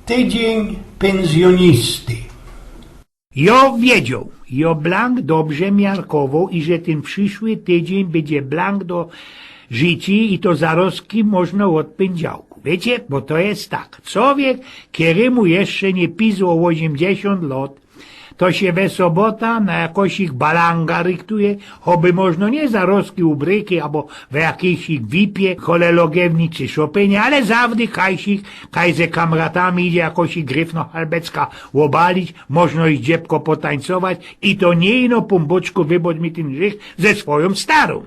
Tydzień pensjonisty. Jo wiedział, jo Blank dobrze miarkował i że ten przyszły tydzień będzie Blank do życi i to zaroski można od poniedziałku. Wiecie, bo to jest tak. Człowiek, któremu jeszcze nie pisał 80 lat, to się we sobota na jakoś balanga ryktuje, choby można nie zaroski ubryki, albo w jakiejś wipie, cholelogewni czy Chopinie, ale zawdy kaj ze kamratami idzie jakoś gryfno halbecka łobalić, można iść dziebko potańcować i to nie ino pumboczku wybodź mi ten grzech ze swoją starą.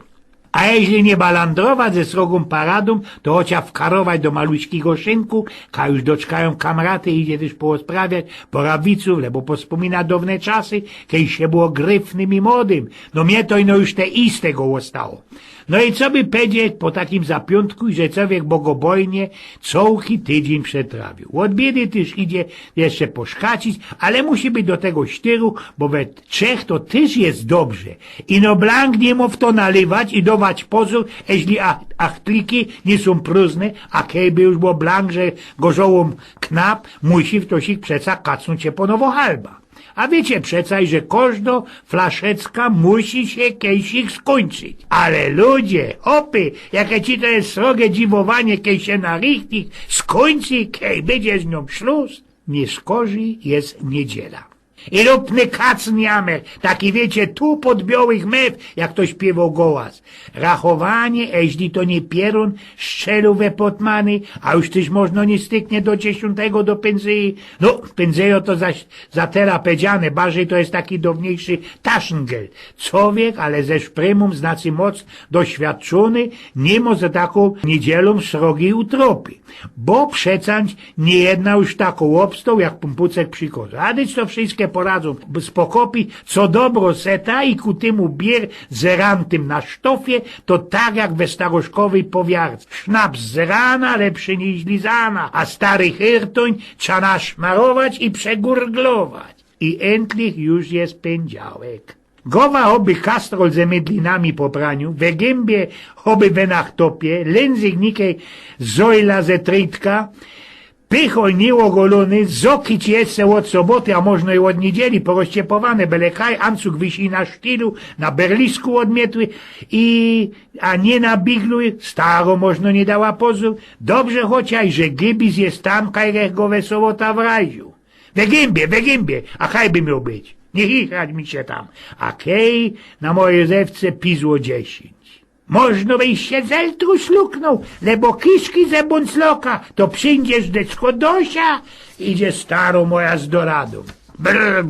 A jeśli nie balandrować ze srogą paradą, to chociaż wkarować do maluśkiego szynku, ka już doczkają kamraty i idzie też porozprawiać po rabiców, lebo pospomina dawne czasy, kiedy się było gryfnym i młodym. No mnie to ino już te istego ostało. No i co by powiedzieć po takim zapiątku, że człowiek bogobojnie całki tydzień przetrawił. Od biedy też idzie jeszcze poszkacić, ale musi być do tego styru, bo we trzech to też jest dobrze. I no Blank nie mógł w to naliwać i dawać pozór, jeśli achtliki nie są próżne, a kejby już było Blank, że gorzołom knap, musi w to się przeca kacnąć się po nowo halba. A wiecie przecaj, że każda flaszecka musi się kejsik skończyć. Ale ludzie, opy, jakie ci to jest srogie dziwowanie, kej się na richtig skończy, kej będzie z nią szluz, nie skorzy jest niedziela. I lupny kacniamer, taki wiecie, tu pod białych mew, jak to śpiewał gołas. Rachowanie, jeśli to nie pierun, strzelu we potmany, a już też można nie styknie do 10 do pędzyi. No, pędzejo to za teraz powiedziane, bardziej to jest taki dawniejszy taschengeld. Człowiek, ale ze szprymum, znaczy moc doświadczony, nie może taką niedzielą srogi utropy. Bo przecąż nie jedna już taką obstał, jak pumpucek przykozł. A dyć to wszystkie poradzą z pokopi, co dobro seta i ku temu bier zerantym na sztofie, to tak jak we staroszkowej powiarce. Sznaps z rana lepszy niż lizana, a stary hirtoń trzeba naszmarować i przegurglować. I endlich już jest poniedziałek. Gowa oby kastrol ze mydlinami po praniu, we gębie oby wenach topie, lędzyk nikej zojla ze trytka, pychol nieogolony, zokić jeszcze od soboty, a można i od niedzieli porozciepowane, byle kaj, ancuk wisi na sztylu, na berlisku odmietły a nie na biglu, staro można nie dała pozór, dobrze chociaż, że gybis jest tam, kaj go we sobota w rajziu. We gębie, a kaj by miał być? Nie chichać mi się tam. A kej na mojej zewce pisło 10. Można byś się zeltru sluknął, lebo kiszki ze buncloka, to przyjdziesz deczko Dosia, idzie staro moja z doradą. Brr,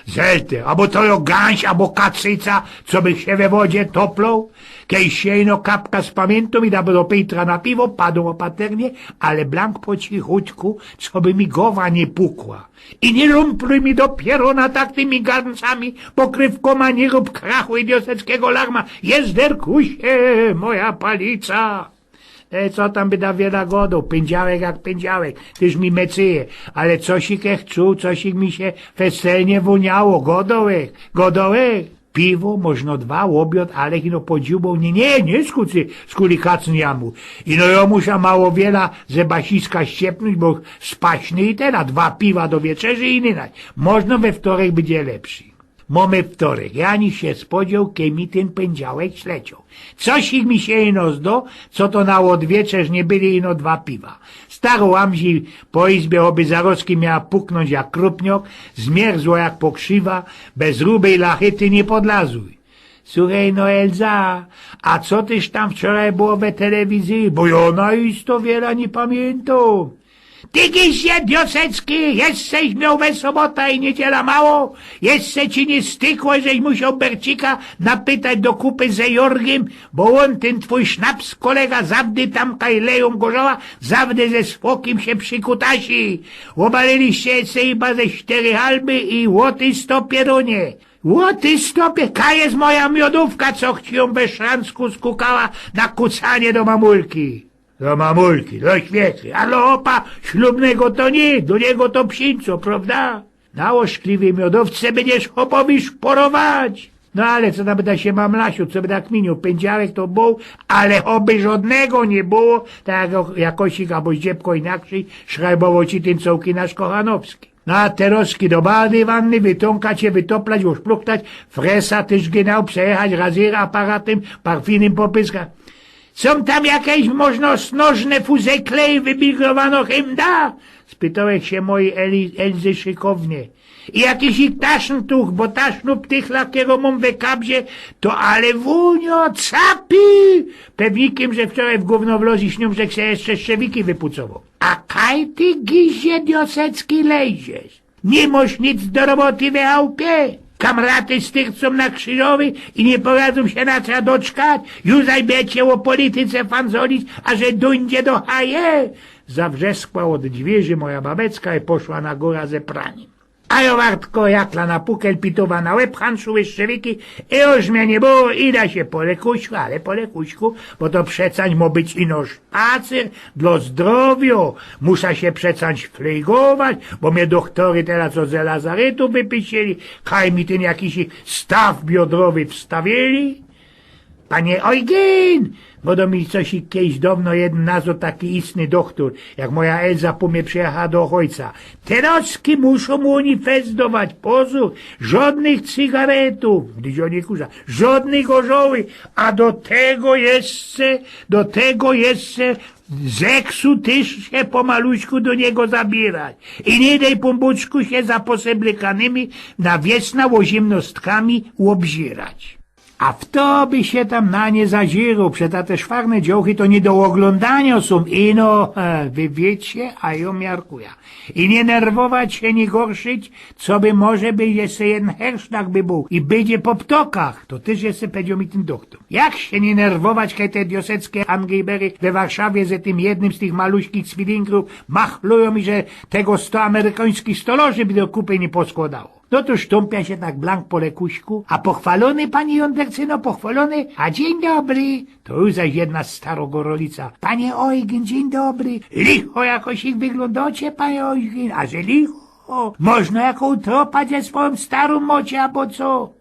zelty, albo to jo gęś, albo kacyca, co by się we wodzie toplął, kiej siejno kapka z pamiętą i da do Petra na piwo, padło opaternie, ale Blank po cichutku, co by mi głowa nie pukła. I nie lumpluj mi dopiero na tak tymi garncami, pokrywkoma nie rób krachu idioseckiego larma, jest derkusie, moja palica. Co tam by da wiele godą, pędziałek jak pędziałek, tyż mi mecyje, ale coś czuł, coś mi się weselnie woniało, godołek. Piwo można 2, obiad, ale ino podziubą, nie skuli kacniamu. Ino ja muszę mało wiele ze basiska ściepnąć, bo spaśny i teraz 2 piwa do wieczerzy i inny. Można we wtorek będzie lepszy. Mamy wtorek, Jani się spodzieł, kie mi ten pędziałek śleciał. Coś mi się ino zdo, co to na odwieczerz nie byli ino 2 piwa. Starą Amzi po izbie oby zaroski miała puknąć jak krupniok, zmierzła jak pokrzywa, bez rubej lachyty nie podlazuj. Słuchaj no Elza, a co tyś tam wczoraj było we telewizji, bo ja na isto wiele nie pamiętam. Tygiś je Diosecki, jesteś miał we sobota i niedziela mało? Jeszcze ci nie stykło, żeś musiał Bercika napytać do kupy ze Jorgiem, bo on ten twój sznaps kolega zawdy tam kajleją gorzoła, zawdy ze swokim się przykutasi. Obaliliście se chyba ze 4 halby i łoty 100 pierunie. Łoty 100 kaj jest moja miodówka, co chcią bez szransku skukała na kucanie do mamulki. Do mamulki, do świecy, ale opa ślubnego to nie, do niego to psińco, prawda? Na oszkliwej miodowce będziesz opowi szporować. No ale co tam by się mamlasiu, co by tak kminił, pędziarek to był, ale oby żadnego nie było, tak jak jakosik albo zdziebko inaczej, szrajbowo ci ten cołki nasz Kochanowski. No a teroski do bardy wanny, wytąkać je, wytoplać, uszpluchtać, fresa też genau, przejechać razera aparatem, parfinem popyskać. Są tam jakieś można snożne fuzekle i wybigrowano hymda? Spytałeś się mojej Elzy szykownie. I jakiś ich taschentuch, bo taschnu ptychla, którego mam we kabzie, to ale wunio, capi! Pewnikiem, że wczoraj w gówno wlozi śnią, że się jeszcze szczewiki wypucował. A kaj ty gizie diosecki lejziesz? Nie masz nic do roboty we chałupie? Kamraty styrcą na krzyżowy i nie poradzą się na co doczkać. Już zajmiecie o polityce fanzolić, a że dojdzie do haje. Zawrzeskła od dźwieży moja babecka i poszła na górę ze praniem. A jo wartko jakla na pukel pitowa na łeb, hanszuły szczewiki i już mnie nie było i da się po lekuśku, ale po lekuśku, bo to przecań mo być ino szpacer dla zdrowiu. Musa się przecań flygować, bo mnie doktory teraz ze lazaretu wypisali, kaj mi ten jakiś staw biodrowy wstawili. Panie Eugen, bo do mi coś kiedyś dawno jeden nazwał taki istny doktor, jak moja Elza po mnie przyjechała do ojca. Teroski muszą manifestować, pozór, żadnych cygaretów, gdyż on nie kurza, żadnych orzoły, a do tego jeszcze zeksu też się pomaluśku do niego zabierać. I nie daj pombuczku się za poseblekanymi na wiesna łozimnostkami łobzierać. A w to by się tam na nie zazierał, przeta te szwarne dziołchy to nie do oglądania są, ino, wy wiecie, a ja miarkuję. I nie nerwować się, nie gorszyć, co by może by jeszcze jeden hersztak by był i będzie po ptokach, to też jeszcze powiedział mi ten doktor. Jak się nie nerwować, kiedy te dioseckie angejbery we Warszawie ze tym jednym z tych maluśkich cwilingrów machlują mi, że tego 100 amerykańskich stoloży by do kupy nie poskładało. No to sztumpia się tak blank po lekuśku, a pochwalony pani Jądercyno, pochwalony, a dzień dobry. To już zaś jedna starogorolica. Panie Eugen, dzień dobry. Licho jakoś ich wyglądacie, panie Eugen, a że licho, można jako utropać ze swoją starą mocie, albo co?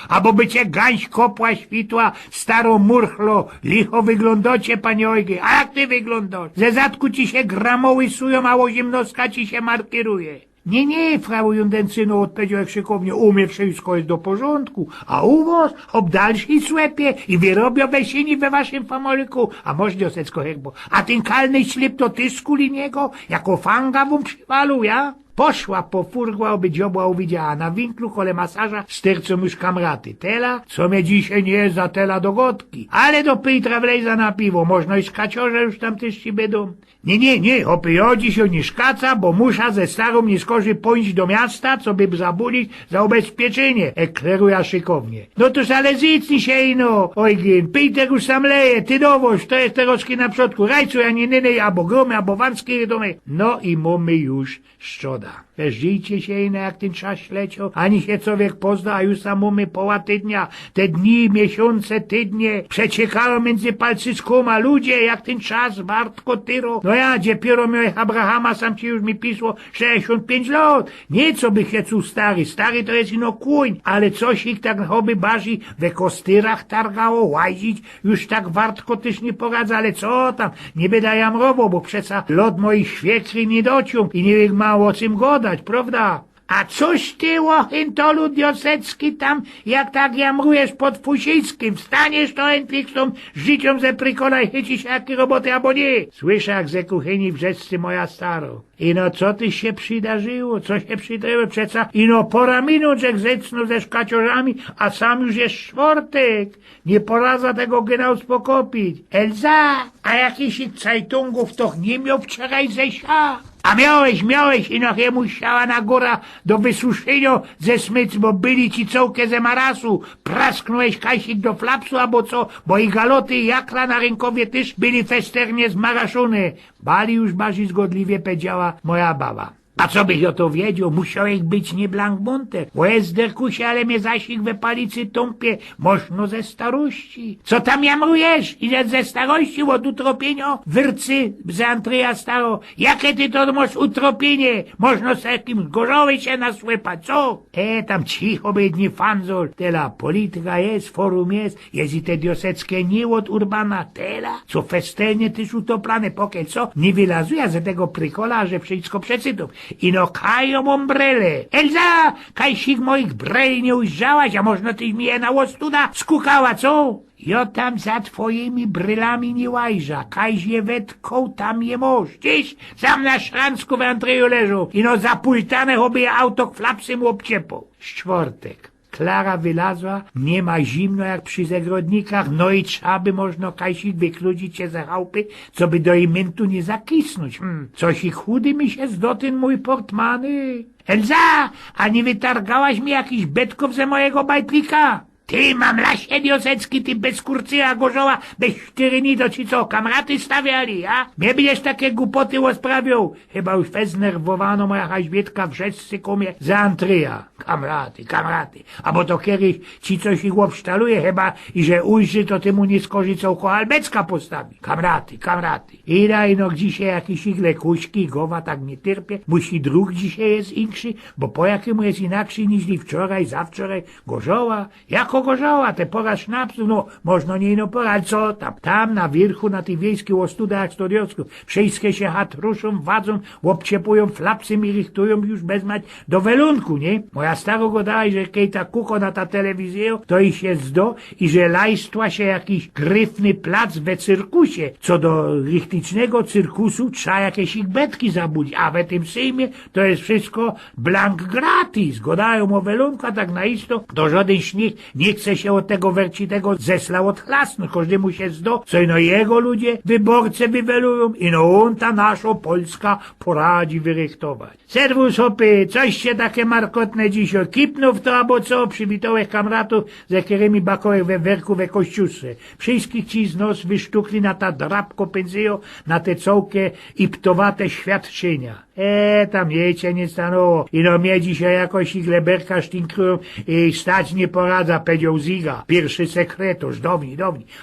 Albo bycie gańś kopła świtła, starą murchlo, licho wyglądacie, panie Eugen. A jak ty wyglądasz? Ze zadku ci się gramoły sują, a łozimnostka ci się markieruje. Nie, frau Jundencyno, odpowiedział krzykownie, u mnie wszystko jest do porządku, a u was obdalsi słepie i wyrobią wesini we waszym famoliku, a może diosecko herbo, a ten kalny ślip to ty z kuliniego, jako fanga wam przywalu, ja? Poszła po furgła, oby dziobła uwidziała na winklu kole masaża stercą już kamraty. Tela, co mnie dzisiaj nie jest za tela do gotki, ale do Pietra wlejza na piwo, można i z kaciorze już tam też ci będą. Nie, opyjodzi się nie szkaca, bo musza ze starą nie skorzy pójść do miasta, co by zabulić za ubezpieczenie, ekleruje szykownie. No toż ale zicnij się ino, Eugen, Peter już sam leje, ty dowoż, to jest teroski na przodku, rajcu, ja nie nynej, albo gromy, albo wanski domy. No i mamy już szczoda. Weździejcie się ino, jak ten czas leciał, ani się człowiek pozna, a już sam mamy poła tydnia, te dni, miesiące, tydnie, przeciekają między palcyskoma ludzie, jak ten czas, wartko tyro. No ja, gdzie pióro miałeś Abrahama, sam ci już mi pisło 65 lat. Nieco by hecu stary to jest ino kłoń, ale coś ich tak hobby bazi we kostyrach targało, łazić, już tak wartko też nie poradza, ale co tam, nie będę jamrował, bo przeca lot moich świekry nie dociął i nie wiem mało o czym godać, prawda? A coś ty, Łochintolu diosecki, tam, jak tak jamrujesz pod Fusickim, wstaniesz to entlich z tą życią ze prykola i chycisz jakie roboty, albo nie. Słyszę, jak ze kuchyni wrzescy moja staro. Ino co ty się przydarzyło, co się przydarzyło, przeca ino pora minut, że zecno ze szkaciorzami, a sam już jest czwartek. Nie pora za tego genau spokopić. Elza, a jakiś cajtungów to nie miał wczoraj zesia? A miałeś, ino je musiała na góra do wysuszenia ze smyc, bo byli ci cołkę ze marasu. Prasknąłeś kajsik do flapsu, albo co, bo i galoty i jakla na rękowie też byli festernie zmaraszone. Bali już bazi zgodliwie, powiedziała moja baba. A co byś o to wiedział? Musiał ich być nie Blankmonter. O Ezderkusie, ale mnie zasik we palicy tąpie. Można ze starości. Co tam jamrujesz? Ile ze starości od utropienia? Wyrcy z Andrzeja staro. Jakie ty to masz utropienie? Można z jakimś gorzoły się nasłypać, co? Tam cicho być nie fanzol. Tela polityka jest, forum jest i te dioseckie nie od Urbana. Tela, co festenie tyż utoplane, pokiel co? Nie wylazuje z tego prykola, że wszystko przecytów. I no kają ombrele. Elza, kajsik moich brej nie ujrzałaś, a można tyś mi je na łostuda skukała, co? Jo tam za twoimi brylami nie łajża, kajś je wetką tam je moż. Dziś sam na szransku w Andrzeju leżą i no zapultane choby je auto flapsem obciepą. Czwartek. Klara wylazła, nie ma zimno jak przy zagrodnikach, no i trzeba by można kajsik wykludzić się za chałupy, co by do imentu nie zakisnąć. Coś i chudy mi się zdotyn mój portmany. Elza, a nie wytargałaś mi jakiś betków ze mojego bajtlika? Ty, mam lasie diosecki, ty bez kurcyja gorzoła, bez sztyryni, to ci co, kamraty stawiali, a? Nie będziesz takie głupoty osprawiał. Chyba już znerwowano moja haźbietka wszyscy kumie za Andrzeja. Kamraty. A bo to kiedyś ci coś ich obsztaluje chyba i że ujrzy, to ty mu nie skorzy co koło Albecka postawi. Kamraty. I daj no dzisiaj jakiś igle kuśki, gowa tak nie tyrpie. Musi druk dzisiaj jest inszy, bo po jakiemu jest inaczej niż wczoraj, zawczoraj. Gorzoła, jako gorzała, te pora sznapsu, no, można nie ino pora, ale co tam? Tam na wierchu, na tej wiejskiej ostudach studiowsku, wszystkie się hatruszą, wadzą, obciepują flapsem i richtują już bez mać do welunku, nie? Moja staro go dała, że kej ta kuko na ta telewizję, to i się zdo i że lajstła się jakiś gryfny plac we cyrkusie. Co do richtycznego cyrkusu trzeba jakieś ich betki zabudzić, a we tym sejmie to jest wszystko blank gratis. Godają o welunku, a tak naisto to żaden śnieg nie chce się od tego wercitego zesla odchlasnąć. Każdemu się zdo, co ino jego ludzie, wyborcy wywelują, ino on ta nasza Polska poradzi wyrychtować. Serwus hopy, coś się takie markotne dzisiaj kipnął to, albo co, przywitołych kamratów, z którymi bakołek we werku we kościusze. Wszystkich ci z nos wysztukli na ta drapko pędzyjo, na te cołkie i ptowate świadczenia. Tam jecie nie stanęło. Ino mnie dzisiaj jakoś ich leberka sztinkrują i stać nie poradza, powiedział Ziga, pierwszy sekretarz, downi.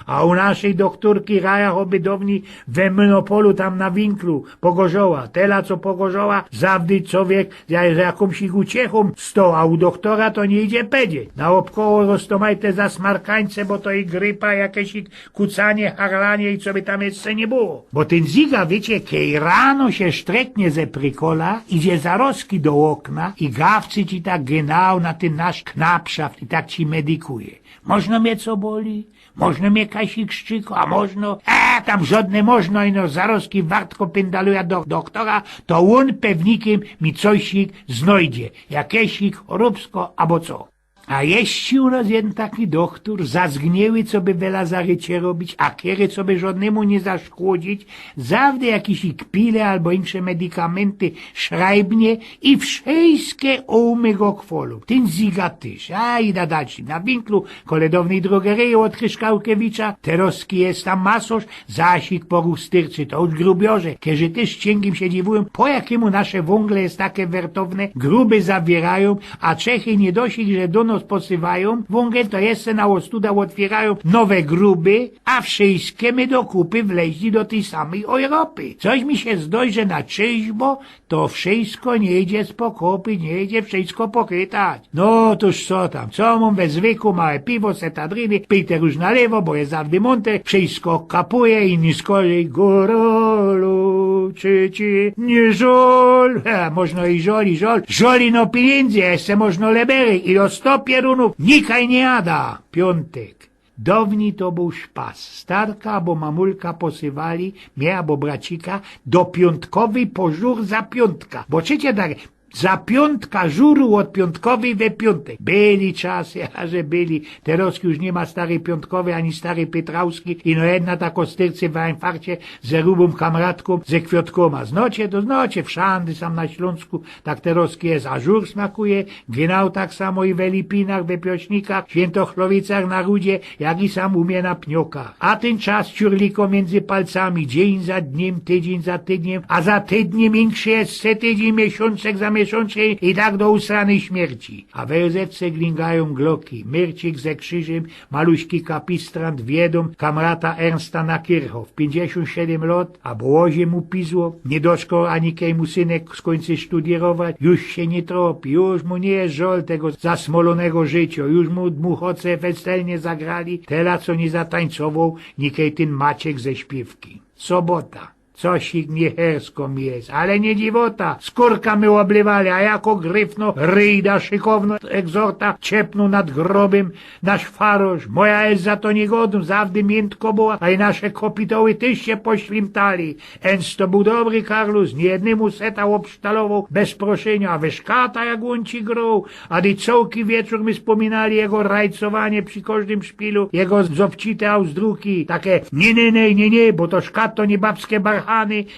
A u naszej doktorki Raja obydowni we Monopolu tam na winklu, pogorzoła. Tela co pogorzoła, zawdy człowiek z jakąś ich uciechą sto, a u doktora to nie idzie pedzie. Na obkoło roztomaj te zasmarkańce, bo to i grypa, jakieś ich kucanie, harlanie i co by tam jeszcze nie było. Bo ten Ziga, wiecie, kej rano się sztreknie ze prykola, idzie zaroski do okna i gawcy ci tak genau na ten nasz knapszaft i tak ci medykuje. Można mnie co boli? Można mnie kasik szczyku, a można... tam żadne można, ino zaroski wartko pędaluje do doktora, to on pewnikiem mi cośik znajdzie. Jakiesik, choróbsko, albo co. A jeści u nas jeden taki doktor, zazgnieły, co by we Lazarycie robić, a kiery, co by żadnemu nie zaszkodzić, zawdy jakieś kpile albo inne medykamenty szrajbnie i wszystkie umy go kwolu. Ten Ziga tyż, a i dalszy. Na winklu koledownej drogerii od Kryszkałkiewicza, teroski jest tam masoż, zasik poruch styrczy, to już grubiorze, kiedy też cięgiem się dziwują, po jakiemu nasze wągle jest takie wertowne, gruby zawierają, a Czechy nie dosik, że do nas posywają, wągiel to jeszcze na ostuda otwierają nowe gruby, a wszystkie my do kupy wleźli do tej samej Europy. Coś mi się zdoj, że na czyźbo to wszystko nie idzie z pokopy, nie idzie wszystko pochytać. No toż co tam, co mam we zwyku, małe piwo, setadryny, pijte już na lewo, bo jest zawdy monte, wszystko kapuje i nie skorzy górolu, czy ci nie żol, można i żol, żoli no pieniędzy, jeszcze można lebery i o 100 pierunów, nikaj nie jada. Piątek. Dawniej to był szpas. Starka albo mamulka posywali mnie albo bracika do piątkowej pożur za piątka. Bo czycie tak, Za piątka żuru od piątkowej we piątek. Byli czasy, a że byli. Teraz już nie ma starej piątkowej ani starej Petrauskiej i no jedna ta kostyrce w infarcie ze rubą kamratką, ze kwiatkoma. Znocie to znocie, wszędy sam na Śląsku, tak teraz jest, a żur smakuje, genau tak samo i w Elipinach, we Piośnikach, Świętochlowicach na Rudzie, jak i sam umie na Pniokach. A ten czas ciurliko między palcami, dzień za dniem, tydzień za tydniem, a za tydniem większy jest se tydzień, miesiączek za miesiączek i tak do usranej śmierci. A w RZ glingają gloki, Myrcik ze krzyżem, maluśki kapistrant wiedą kamrata Ernsta na Kirchhof. 57 lat, a błozie mu pizło, nie doszko ani kej mu synek skończy studierować, już się nie tropi, już mu nie jest żal tego zasmolonego życia, już mu dmuchoce weselnie zagrali, tela co nie zatańcował, nikej ten Maciek ze śpiewki. Sobota. Coś ich nieherską jest, ale nie dziwota. Skórka my oblewali, a jako gryfno ryjda szykowno egzorta ciepnął nad grobem nasz faroż. Moja jest za to niegodna, zawdy miętko była, a i nasze kopitoły też się poświmtali. Ens to był dobry Karlus, nie jednemu seta obsztalował bez proszenia, a wyszkata jak on ci grał, a dy cołki wieczór my wspominali jego rajcowanie przy każdym szpilu, jego zobcite auzdruki, takie nie, bo to szkat to nie babskie barchany,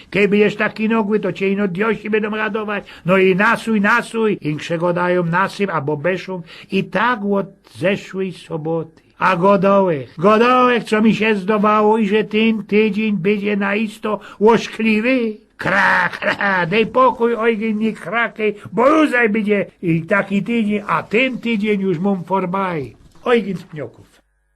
kiedy jest taki nogły, to cię ino diosi będą radować, no i nasuj, inkszego dają nasyp, albo beszą, i tak od zeszłej soboty. A godołek, co mi się zdawało, i że ten tydzień będzie naisto łoskliwy. Kra, daj pokój, ojgień, nie krakej, bo już będzie i taki tydzień, a ten tydzień już mam forbaj. Ojgień z pnioków.